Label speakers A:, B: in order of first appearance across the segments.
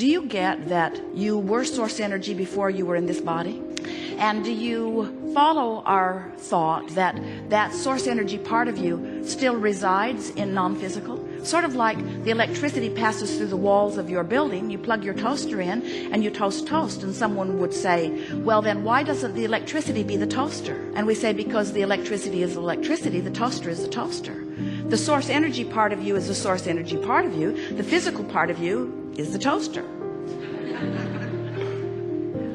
A: Do you get that you were source energy before you were in this body? And do you follow our thought that that source energy part of you still resides in non-physical? Sort of like the electricity passes through the walls of your building. You plug your toaster in and you toast toast, and someone would say, well, then why doesn't the electricity be the toaster? And we say, because the electricity is electricity, the toaster is the toaster. The source energy part of you is the source energy part of you. The physical part of you is the toaster.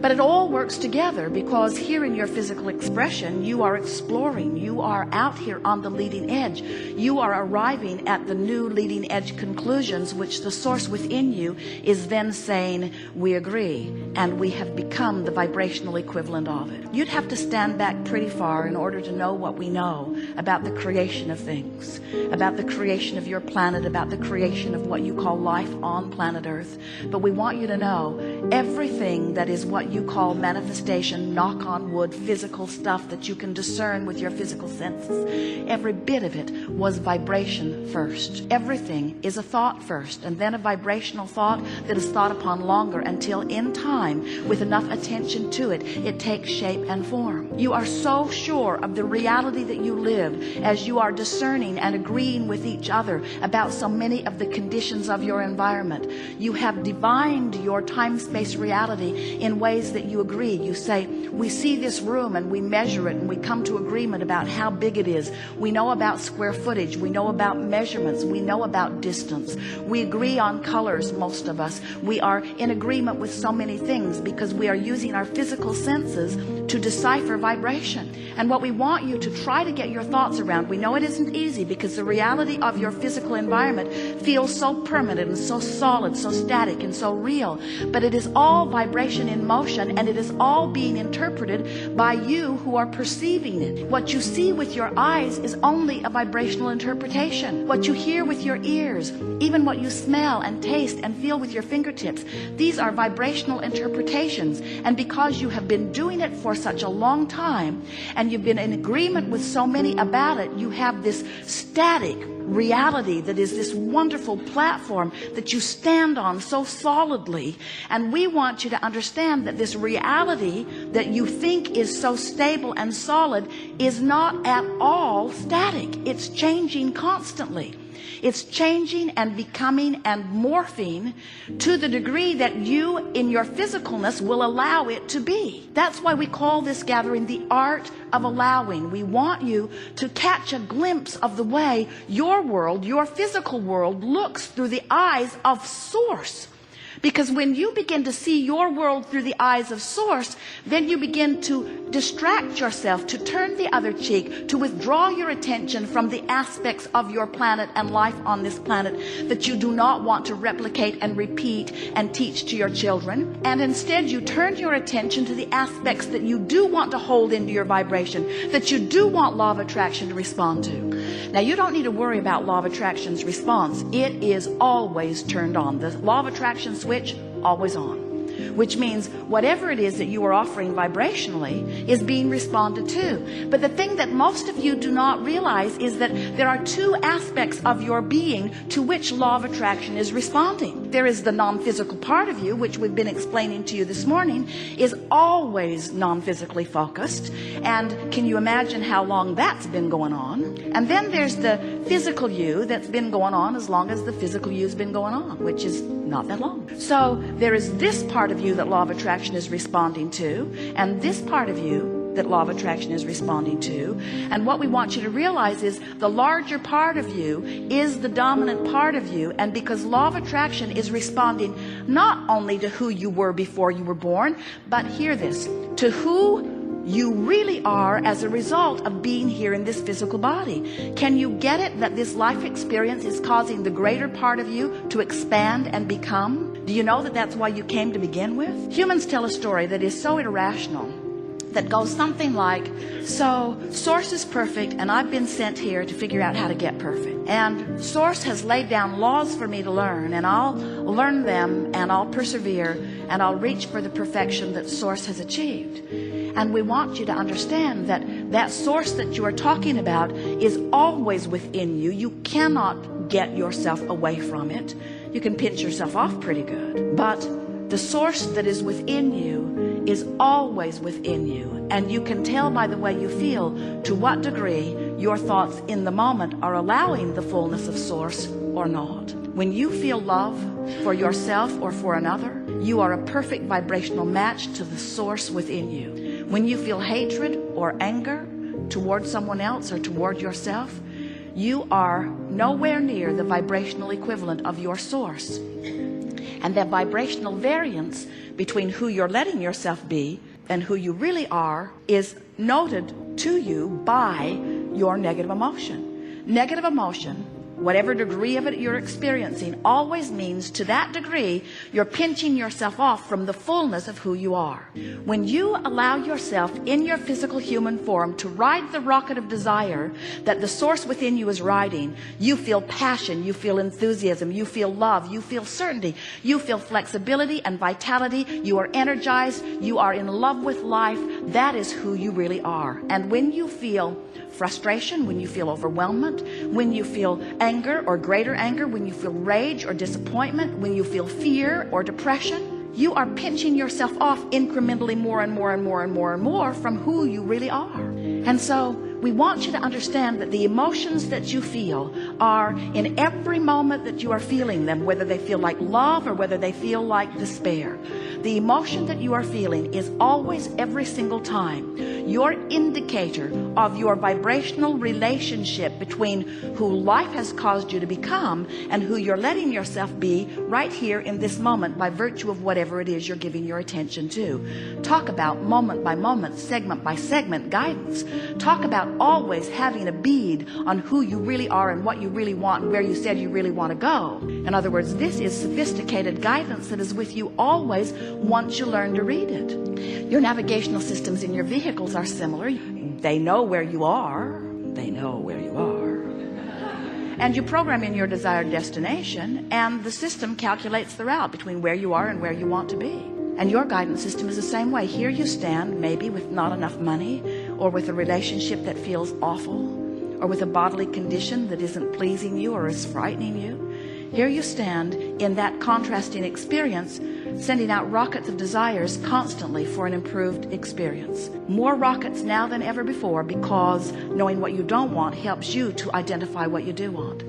A: But it all works together, because here in your physical expression, you are exploring. You are out here on the leading edge. You are arriving at the new leading edge conclusions, which the source within you is then saying, we agree, and we have become the vibrational equivalent of it. You'd have to stand back pretty far in order to know what we know about the creation of things, about the creation of your planet, about the creation of what you call life on planet Earth. But we want you to know everything that is what you call manifestation, knock on wood, physical stuff that you can discern with your physical senses. Every bit of it was vibration first. Everything is a thought first, and then a vibrational thought that is thought upon longer until in time, with enough attention to it, it takes shape and form. You are so sure of the reality that you live as you are discerning and agreeing with each other about so many of the conditions of your environment. You have divined your time-space reality in ways that you agree. You say, we see this room and we measure it and we come to agreement about how big it is. We know about square footage. We know about measurements. We know about distance. We agree on colors, most of us. We are in agreement with so many things because we are using our physical senses to decipher vibration. And what we want you to try to get your thoughts around, we know it isn't easy because the reality of your physical environment feels so permanent and so solid, so static and so real, but it is all vibration in motion, and it is all being interpreted by you who are perceiving it. What you see with your eyes is only a vibrational interpretation. What you hear with your ears, even what you smell and taste and feel with your fingertips, these are vibrational interpretations. And because you have been doing it for such a long time and you've been in agreement with so many about it, you have this static reality that is this wonderful platform that you stand on so solidly. And we want you to understand that this reality that you think is so stable and solid is not at all static. It's changing constantly. It's changing and becoming and morphing to the degree that you in your physicalness will allow it to be. That's why we call this gathering the art of allowing. We want you to catch a glimpse of the way your world, your physical world, looks through the eyes of Source. Because when you begin to see your world through the eyes of Source, then you begin to distract yourself, to turn the other cheek, to withdraw your attention from the aspects of your planet and life on this planet that you do not want to replicate and repeat and teach to your children. And instead you turn your attention to the aspects that you do want to hold into your vibration, that you do want law of attraction to respond to. Now, you don't need to worry about law of attraction's response. It is always turned on. The law of attraction switch, always on. Which means whatever it is that you are offering vibrationally is being responded to. But the thing that most of you do not realize is that there are two aspects of your being to which law of attraction is responding. There is the non-physical part of you, which we've been explaining to you this morning, is always non-physically focused. And can you imagine how long that's been going on? And then there's the physical you that's been going on as long as the physical you's been going on, which is not that long. So there is this part of you that law of attraction is responding to, and this part of you that law of attraction is responding to. And what we want you to realize is the larger part of you is the dominant part of you. And because law of attraction is responding not only to who you were before you were born, but hear this, to who you really are as a result of being here in this physical body. Can you get it that this life experience is causing the greater part of you to expand and become? Do you know that that's why you came to begin with? Humans tell a story that is so irrational that goes something like, so Source is perfect and I've been sent here to figure out how to get perfect. And Source has laid down laws for me to learn, and I'll learn them and I'll persevere and I'll reach for the perfection that Source has achieved. And we want you to understand that that Source that you are talking about is always within you. You cannot get yourself away from it. you can pinch yourself off pretty good. But the source that is within you is always within you. And you can tell by the way you feel to what degree your thoughts in the moment are allowing the fullness of source or not. When you feel love for yourself or for another, you are a perfect vibrational match to the source within you. When you feel hatred or anger toward someone else or toward yourself, you are nowhere near the vibrational equivalent of your source. And the vibrational variance between who you're letting yourself be and who you really are is noted to you by your negative emotion. Negative emotion, whatever degree of it you're experiencing, always means to that degree you're pinching yourself off from the fullness of who you are. When you allow yourself in your physical human form to ride the rocket of desire that the source within you is riding, you feel passion, you feel enthusiasm, you feel love, you feel certainty, you feel flexibility and vitality, you are energized, you are in love with life. That is who you really are. And when you feel frustration, when you feel overwhelmment, when you feel anger or greater anger, when you feel rage or disappointment, when you feel fear or depression, you are pinching yourself off incrementally more and more and more and more and more from who you really are. And so we want you to understand that the emotions that you feel are in every moment that you are feeling them, whether they feel like love or whether they feel like despair. The emotion that you are feeling is always, every single time, your indicator of your vibrational relationship between who life has caused you to become and who you're letting yourself be right here in this moment by virtue of whatever it is you're giving your attention to. Talk about moment by moment, segment by segment guidance. Talk about always having a bead on who you really are and what you really want and where you said you really want to go. In other words, this is sophisticated guidance that is with you always once you learn to read it. Your navigational systems in your vehicles are similar. They know where you are. They know where you are. And you program in your desired destination, and the system calculates the route between where you are and where you want to be. And your guidance system is the same way. Here you stand, maybe with not enough money, or with a relationship that feels awful, or with a bodily condition that isn't pleasing you or is frightening you. Here you stand in that contrasting experience, sending out rockets of desires constantly for an improved experience. More rockets now than ever before, because knowing what you don't want helps you to identify what you do want.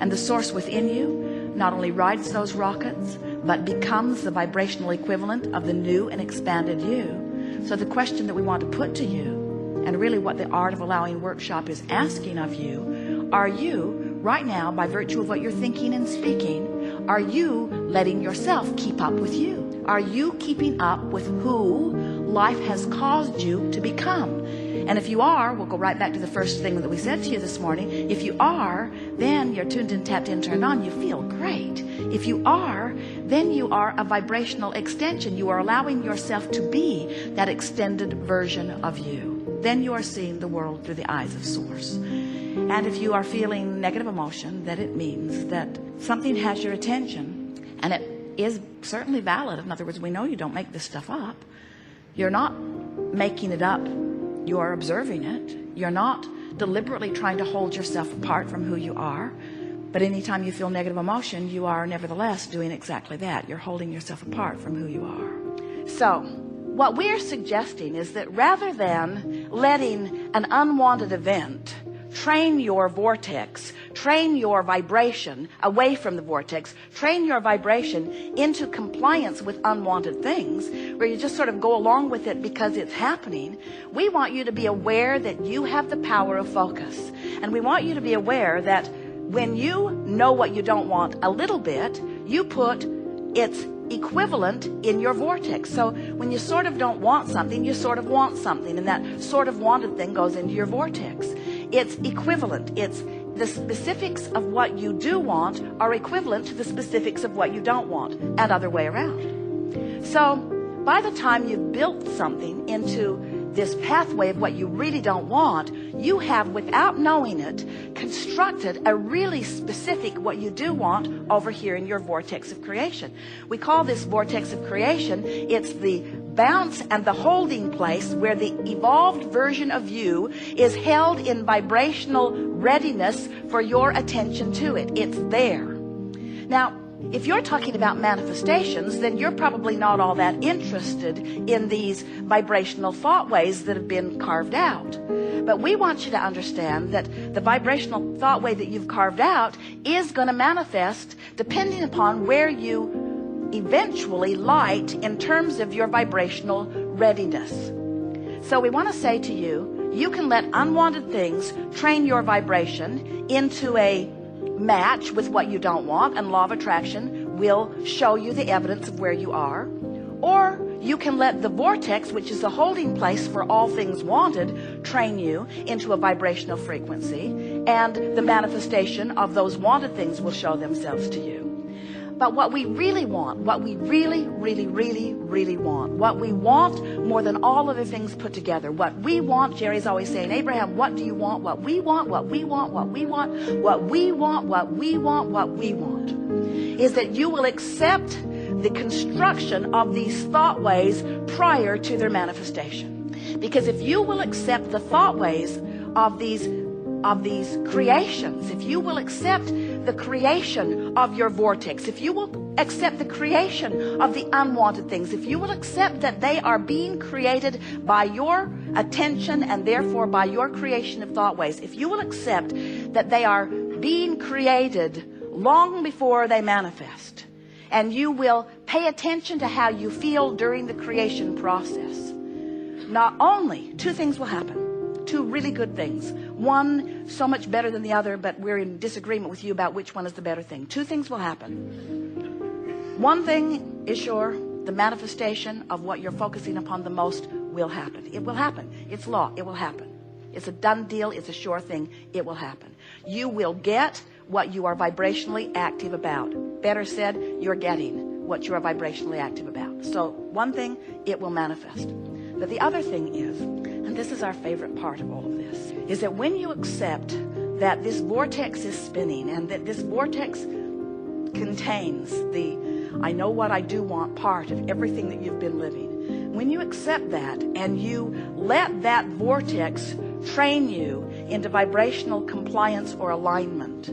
A: And the source within you not only rides those rockets, but becomes the vibrational equivalent of the new and expanded you. So the question that we want to put to you, and really what the Art of Allowing workshop is asking of you, are you right now, by virtue of what you're thinking and speaking, are you letting yourself keep up with you? Are you keeping up with who life has caused you to become? And if you are, we'll go right back to the first thing that we said to you this morning. If you are, then you're tuned in, tapped in, turned on. You feel great. If you are, then you are a vibrational extension. You are allowing yourself to be that extended version of you. Then you are seeing the world through the eyes of Source. And if you are feeling negative emotion, then it means that something has your attention, and it is certainly valid. In other words, we know you don't make this stuff up. You're not making it up. You are observing it. You're not deliberately trying to hold yourself apart from who you are. But anytime you feel negative emotion, you are nevertheless doing exactly that. You're holding yourself apart from who you are. So what we're suggesting is that rather than letting an unwanted event train your vortex, train your vibration away from the vortex, train your vibration into compliance with unwanted things, where you just sort of go along with it because it's happening, we want you to be aware that you have the power of focus. And we want you to be aware that when you know what you don't want a little bit, you put its equivalent in your vortex. So when you sort of don't want something, you sort of want something, and that sort of wanted thing goes into your vortex. It's equivalent. It's the specifics of what you do want are equivalent to the specifics of what you don't want, and other way around. So by the time you've built something into this pathway of what you really don't want, you have, without knowing it, constructed a really specific what you do want over here in your vortex of creation. We call this vortex of creation, it's the bounce and the holding place where the evolved version of you is held in vibrational readiness for your attention to it. It's there. Now, If you're talking about manifestations, then you're probably not all that interested in these vibrational thought ways that have been carved out. But we want you to understand that the vibrational thought way that you've carved out is going to manifest depending upon where you eventually light in terms of your vibrational readiness. So we want to say to you, you can let unwanted things train your vibration into a match with what you don't want, and law of attraction will show you the evidence of where you are. Or you can let the vortex, which is the holding place for all things wanted, train you into a vibrational frequency, and the manifestation of those wanted things will show themselves to you. But what we really want, what we really want, what we want more than all other things put together, what we want, Jerry's always saying, Abraham, what do you want? What we want, what we want, what we want, what we want, what we want, what we want, is that you will accept the construction of these thought ways prior to their manifestation. Because if you will accept the thought ways of these creations, if you will accept the creation of your vortex, if you will accept the creation of the unwanted things, if you will accept that they are being created by your attention and therefore by your creation of thought ways, if you will accept that they are being created long before they manifest, and you will pay attention to how you feel during the creation process, not only two things will happen. Two really good things. One so much better than the other, but we're in disagreement with you about which one is the better thing. Two things will happen. One thing is sure, the manifestation of what you're focusing upon the most will happen. It will happen. It's law. It will happen. It's a done deal. It's a sure thing. It will happen. You will get what you are vibrationally active about. Better said, you're getting what you are vibrationally active about. So one thing, it will manifest. But the other thing is, and this is our favorite part of all of this, is that when you accept that this vortex is spinning and that this vortex contains the I know what I do want part of everything that you've been living, when you accept that and you let that vortex train you into vibrational compliance or alignment,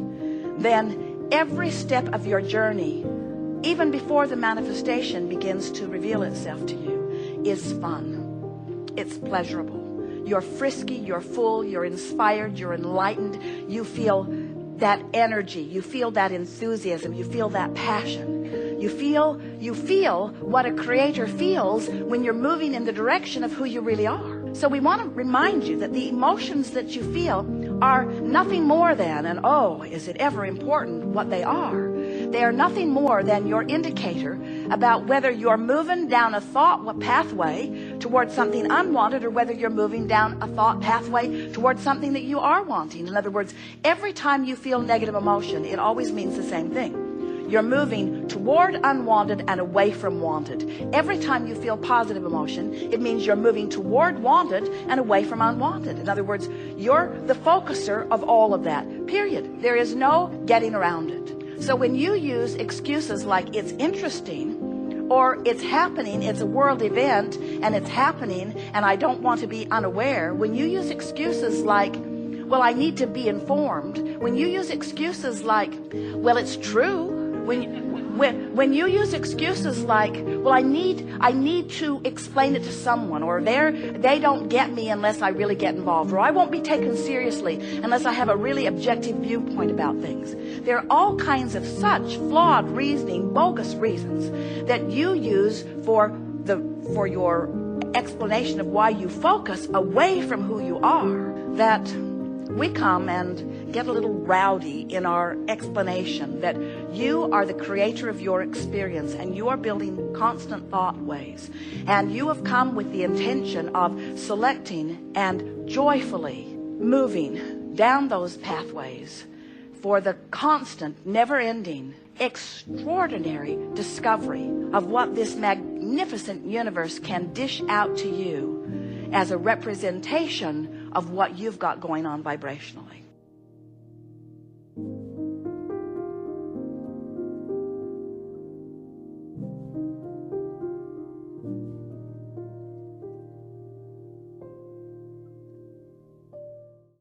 A: then every step of your journey, even before the manifestation begins to reveal itself to you, is fun. It's pleasurable. You're frisky, you're full, you're inspired, you're enlightened. You feel that energy, you feel that enthusiasm, you feel that passion. You feel what a creator feels when you're moving in the direction of who you really are. So we want to remind you that the emotions that you feel are nothing more than, and oh, is it ever important what they are? They are nothing more than your indicator about whether you're moving down a thought pathway towards something unwanted or whether you're moving down a thought pathway towards something that you are wanting. In other words, every time you feel negative emotion, it always means the same thing. You're moving toward unwanted and away from wanted. Every time you feel positive emotion, it means you're moving toward wanted and away from unwanted. In other words, you're the focuser of all of that, period. There is no getting around it. So when you use excuses like it's interesting or it's happening, it's a world event and it's happening and I don't want to be unaware, when you use excuses like, well, I need to be informed, when you use excuses like, well, it's true, when you use excuses like, well, I need to explain it to someone, or they don't get me unless I really get involved, or I won't be taken seriously unless I have a really objective viewpoint about things. There are all kinds of such flawed reasoning, bogus reasons that you use for your explanation of why you focus away from who you are, that we come and get a little rowdy in our explanation that you are the creator of your experience and you are building constant thought ways, and you have come with the intention of selecting and joyfully moving down those pathways for the constant, never-ending, extraordinary discovery of what this magnificent universe can dish out to you as a representation of what you've got going on vibrationally.